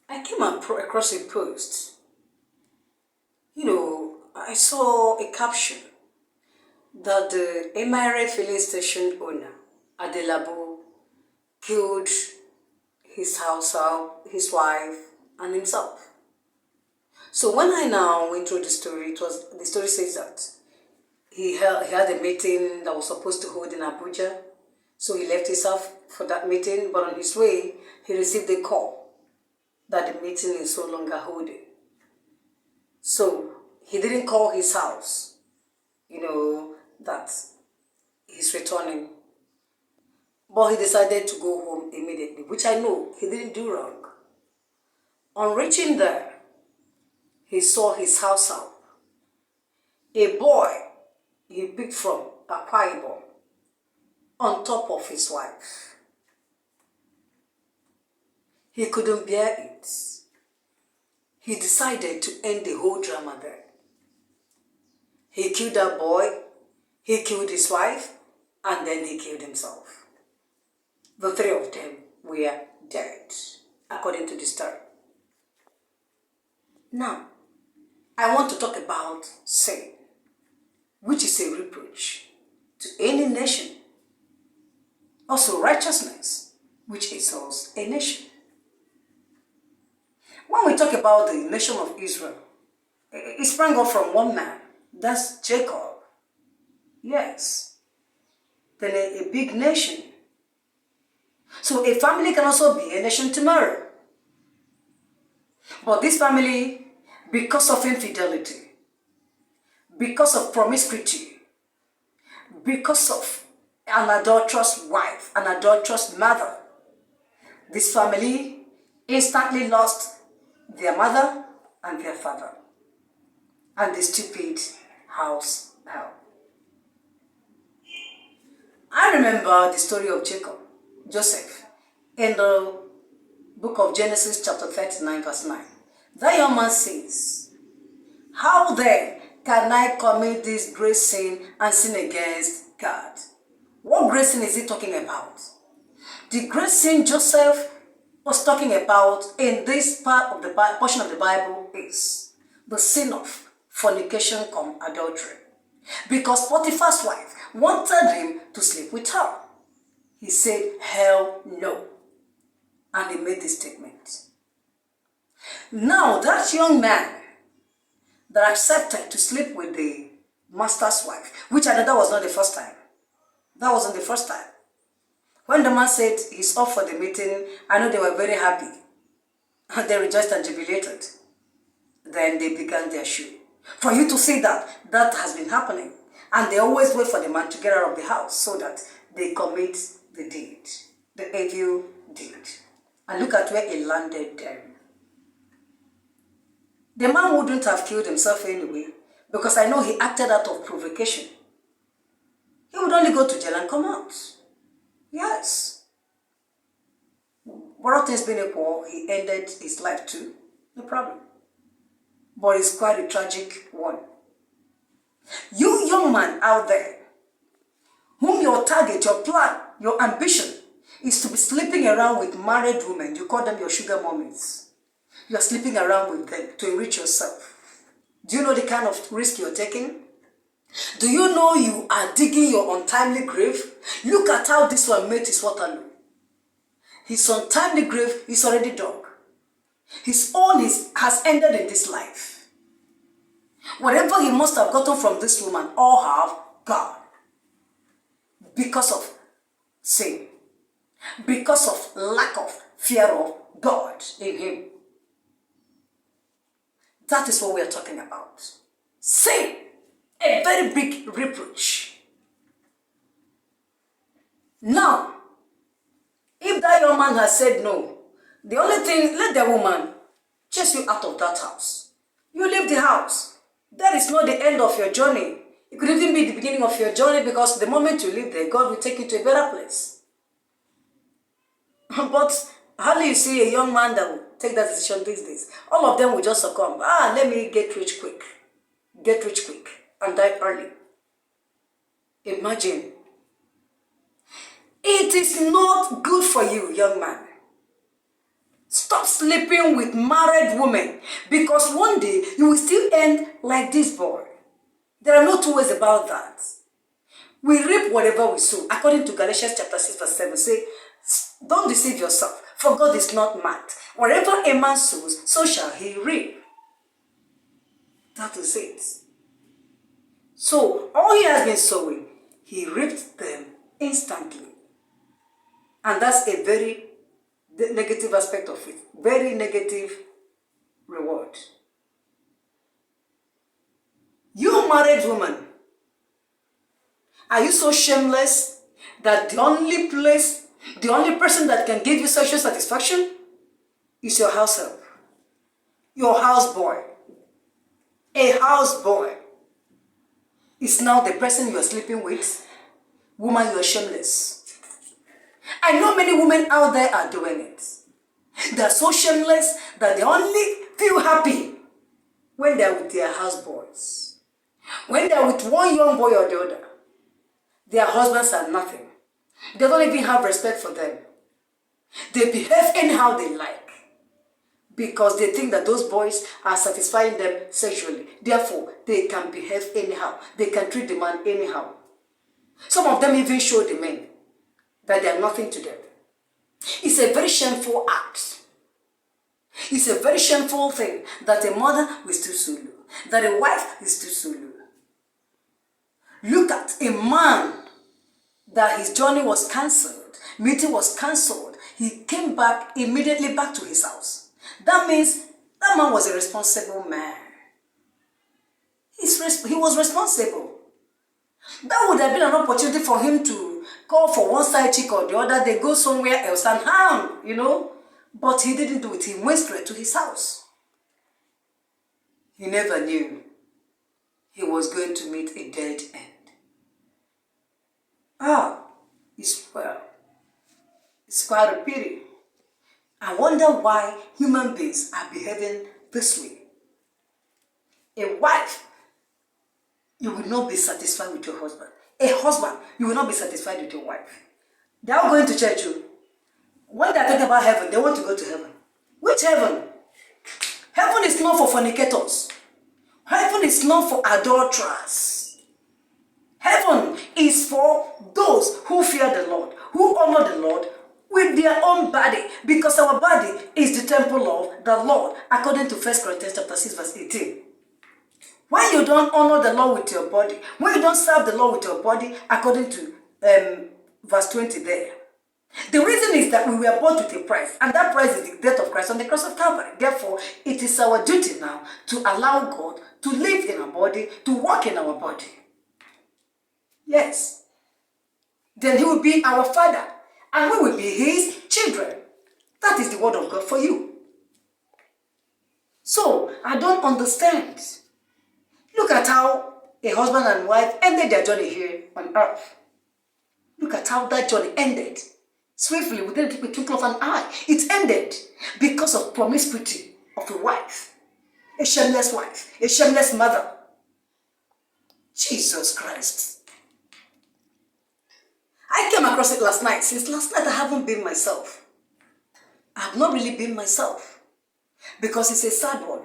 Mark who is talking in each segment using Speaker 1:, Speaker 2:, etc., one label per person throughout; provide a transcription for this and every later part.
Speaker 1: I came across a post. I saw a caption that the Emirates filling station owner, Adelabu, killed his his wife, and himself. So when I now went through the story, the story says that he had a meeting that was supposed to hold in Abuja. So he left himself for that meeting, but on his way, he received a call that the meeting is no longer holding. So he didn't call his house, that he's returning. But he decided to go home immediately, which I know he didn't do wrong. On reaching there, he saw his house help, a boy he picked from Akwa Ibom, on top of his wife. He couldn't bear it. He decided to end the whole drama there. He killed that boy, he killed his wife, and then he killed himself. The three of them were dead, according to the story. Now, I want to talk about sin, which is a reproach to any nation. Also righteousness, which exalts a nation. When we talk about the nation of Israel, it sprang up from one man, that's Jacob. Yes. Then a big nation. So a family can also be a nation tomorrow. But this family, because of infidelity, because of promiscuity, because of an adulterous wife, an adulterous mother, this family instantly lost their mother and their father, and the stupid house help. I remember the story of Joseph, in the book of Genesis chapter 39 verse 9. That young man says, "How then can I commit this great sin and sin against God?" What great sin is he talking about? The great sin Joseph was talking about in this part of the portion of the Bible is the sin of fornication cum adultery. Because Potiphar's wife wanted him to sleep with her. He said, "Hell no." And he made this statement. Now that young man that accepted to sleep with the master's wife, which I know that was not the first time. That wasn't the first time. When the man said he's off for the meeting, I know they were very happy. They rejoiced and jubilated. Then they began their show. For you to see that has been happening. And they always wait for the man to get out of the house so that they commit the deed, the evil deed. And look at where it landed them. The man wouldn't have killed himself anyway, because I know he acted out of provocation. He would only go to jail and come out. Yes. But all things being equal, he ended his life too. No problem. But it's quite a tragic one. You young man out there, whom your target, your plan, your ambition is to be sleeping around with married women, you call them your sugar mummies. You are sleeping around with them to enrich yourself. Do you know the kind of risk you're taking? Do you know you are digging your untimely grave? Look at how this one made his Waterloo. His untimely grave is already dug. His own has ended in this life. Whatever he must have gotten from this woman, all have gone. Because of sin. Because of lack of fear of God in him. That is what we are talking about. Sin. A very big reproach. Now, if that young man has said no, the only thing, let the woman chase you out of that house. You leave the house. That is not the end of your journey. It could even be the beginning of your journey, because the moment you leave there, God will take you to a better place. But hardly you see a young man that will take that decision these days. All of them will just succumb. Let me get rich quick. Get rich quick and die early. Imagine. It is not good for you, young man. Stop Stop sleeping with married women, because one day you will still end like this boy. There are no two ways about that. We reap whatever we sow. According to Galatians chapter 6 verse 7, say, don't deceive yourself, for God is not mad. Whatever a man sows, so shall he reap. That is it. So, all he has been sowing, he reaped them instantly. And that's a very negative aspect of it. Very negative reward. You married woman, are you so shameless that the only person that can give you sexual satisfaction is your house help, your houseboy? A houseboy is now the person you are sleeping with. Woman, you are shameless. I know many women out there are doing it. They are so shameless that they only feel happy when they are with their houseboys. When they are with one young boy or the other, their husbands are nothing. They don't even have respect for them. They behave anyhow they like, because they think that those boys are satisfying them sexually. Therefore, they can behave anyhow. They can treat the man anyhow. Some of them even show the men that they are nothing to them. It's a very shameful act. It's a very shameful thing that a mother will still solo, that a wife is still solo. Look at a man that his journey was cancelled, meeting was cancelled. He came back immediately back to his house. That means that man was a responsible man. He was responsible. That would have been an opportunity for him to call for one side chick or the other. They go somewhere else and harm, But he didn't do it. He went straight to his house. He never knew he was going to meet a dead end. It's quite a pity. I wonder why human beings are behaving this way. A wife, you will not be satisfied with your husband. A husband, you will not be satisfied with your wife. They are going to church. When they are talking about heaven, they want to go to heaven. Which heaven? Heaven is not for fornicators. Heaven is not for adulterers. Heaven is for those who fear the Lord, who honor the Lord with their own body, because our body is the temple of the Lord, according to 1 Corinthians chapter 6 verse 18. When you don't honor the Lord with your body, when you don't serve the Lord with your body, according to verse 20 there, the reason is that we were bought with a price, and that price is the death of Christ on the cross of Calvary. Therefore, it is our duty now to allow God to live in our body, to work in our body. Yes. Then he will be our Father, and we will be his children. That is the word of God for you. So, I don't understand. Look at how a husband and wife ended their journey here on earth. Look at how that journey ended. Swiftly, within the twinkle of an eye. It ended because of promiscuity of a wife. A shameless wife. A shameless mother. Jesus Christ. I came across it last night. Since last night, I haven't been myself. I have not really been myself. Because it's a sad one.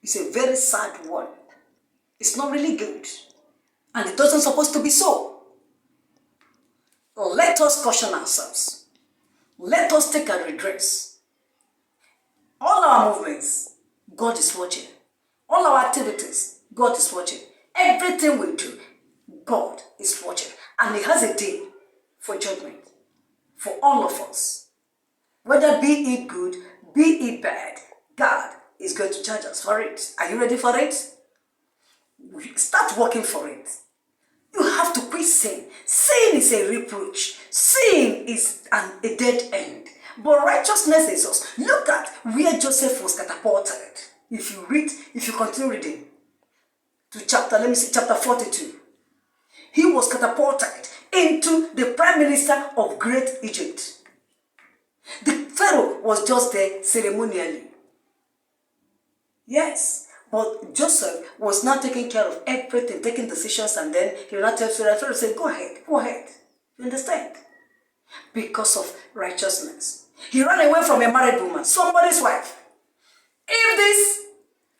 Speaker 1: It's a very sad one. It's not really good. And it doesn't supposed to be so. Let us caution ourselves. Let us take a redress. All our movements, God is watching. All our activities, God is watching. Everything we do, God is watching. And he has a day for judgment for all of us. Whether be it good, be it bad, God is going to judge us for it. Are you ready for it? Start working for it. You have to quit sin. Sin is a reproach. Sin is a dead end. But righteousness is us. Look at where Joseph was catapulted. If you continue reading to chapter 42. He was catapulted into the prime minister of great Egypt. The Pharaoh was just there ceremonially. Yes. But Joseph was not taking care of everything, taking decisions, and then he will not tell Pharaoh, say, go ahead. You understand? Because of righteousness. He ran away from a married woman, somebody's wife. If this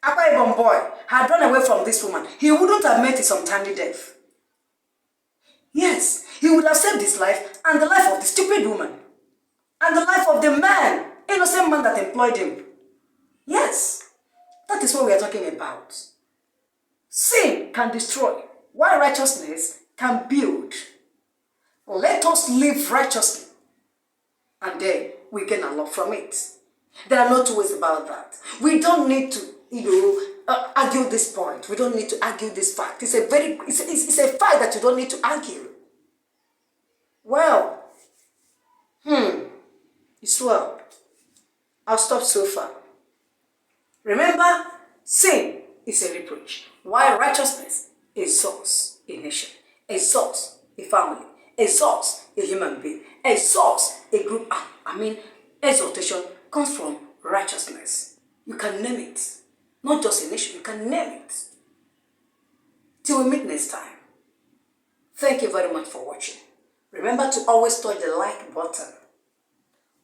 Speaker 1: Akwa Ibom boy had run away from this woman, he wouldn't have met his untimely death. Yes, he would have saved his life and the life of the stupid woman and the life of the man, innocent man that employed him. Yes, that is what we are talking about. Sin can destroy, while righteousness can build. Let us live righteously, and then we gain a lot from it. There are no two ways about that. We don't need to, argue this point. We don't need to argue this fact. It's a fact that you don't need to argue. Well, it's well. I'll stop so far. Remember, sin is a reproach, while righteousness exalts a nation, exalts a family, exalts a human being, exalts a group. Exaltation comes from righteousness. You can name it. Not just a nation, you can name it. Till we meet next time. Thank you very much for watching. Remember to always touch the like button.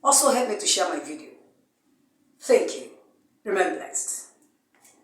Speaker 1: Also help me to share my video. Thank you. Remain blessed.